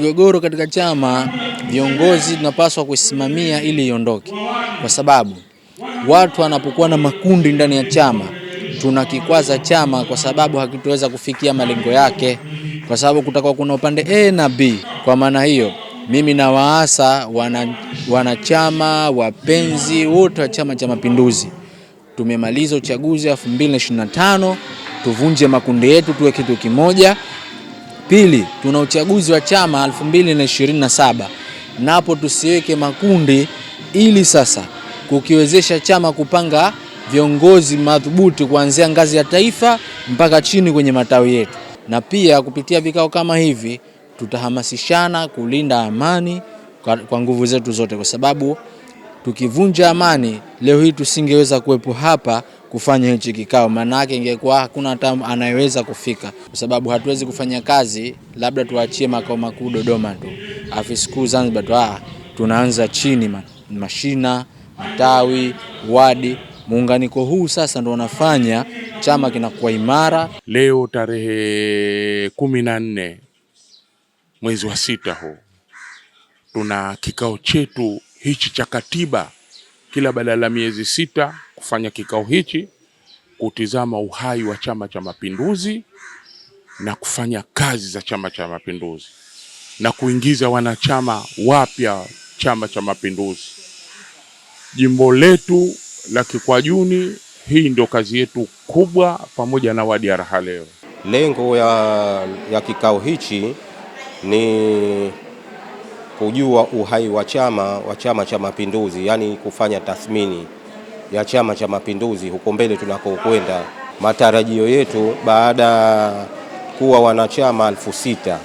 Migogoro katika chama, viongozi tunapaswa kusimamia ili iondoke, kwa sababu watu wanapokuwa na makundi ndani ya chama tunakikwaza chama, kwa sababu hakitoweza kufikia malengo yake, kwa sababu kutakuwa kuna upande A na B. Kwa maana hiyo mimi nawaasa wanachama wapenzi wote wa Chama cha Mapinduzi, tumemaliza uchaguzi 2025, tuvunje makundi yetu tuwe kitu kimoja. Pili, tuna uchaguzi wa chama 2027, napo tusiweke makundi, ili sasa kukiwezesha chama kupanga viongozi madhubuti kuanzia ngazi ya taifa mpaka chini kwenye matawi yetu. Na pia kupitia vikao kama hivi tutahamasishana kulinda amani kwa nguvu zetu zote, kwa sababu tukivunja amani leo hii tusingeweza kuwepo hapa kufanya hichi kikao, maana yake ingekuwa hakuna hata anayeweza kufika, kwa sababu hatuwezi kufanya kazi labda tuachie makao makuu Dodoma tu, afisi kuu Zanzibar tu. Tunaanza chini, mashina, matawi, wadi. Muunganiko huu sasa ndio unafanya chama kinakuwa imara. Leo tarehe 14 mwezi wa 6 huu tuna kikao chetu hichi cha katiba, kila baada ya miezi 6 kufanya kikao hichi, kutizama uhai wa Chama cha Mapinduzi na kufanya kazi za Chama cha Mapinduzi na kuingiza wanachama wapya Chama cha Mapinduzi. Jimbo letu la Kikwajuni, hii ndio kazi yetu kubwa, pamoja na wadi ya Rahaleo. Lengo ya kikao hichi ni kujua uhai wa Chama cha Mapinduzi, yani kufanya tathmini ya Chama cha Mapinduzi huko mbele tunakokwenda. Matarajio yetu baada kuwa wanachama 6,000,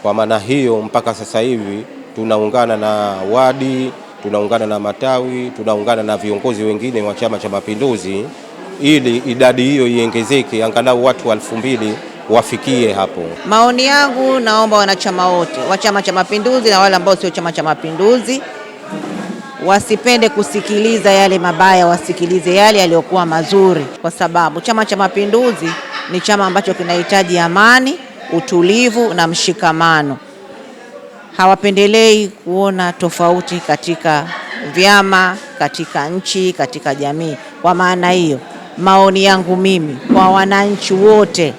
kwa maana hiyo mpaka sasa hivi tunaungana na wadi, tunaungana na matawi, tunaungana na viongozi wengine wa Chama cha Mapinduzi, ili idadi hiyo iongezeke, angalau watu 2,000 wafikie hapo. Maoni yangu, naomba wanachama wote wa Chama cha Mapinduzi na wale ambao sio Chama cha Mapinduzi wasipende kusikiliza yale mabaya, wasikilize yale yaliyokuwa mazuri, kwa sababu Chama cha Mapinduzi ni chama ambacho kinahitaji amani, utulivu na mshikamano. Hawapendelei kuona tofauti katika vyama, katika nchi, katika jamii. Kwa maana hiyo, maoni yangu mimi kwa wananchi wote,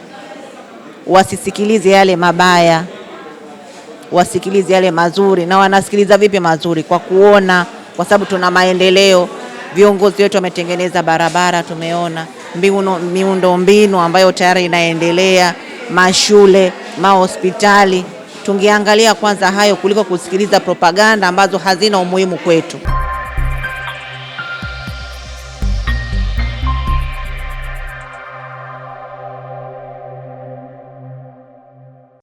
wasisikilize yale mabaya, wasikilize yale mazuri. Na wanasikiliza vipi mazuri? Kwa kuona, kwa sababu tuna maendeleo. Viongozi wetu wametengeneza barabara, tumeona miundo mbinu ambayo tayari inaendelea, mashule, mahospitali. Tungeangalia kwanza hayo kuliko kusikiliza propaganda ambazo hazina umuhimu kwetu.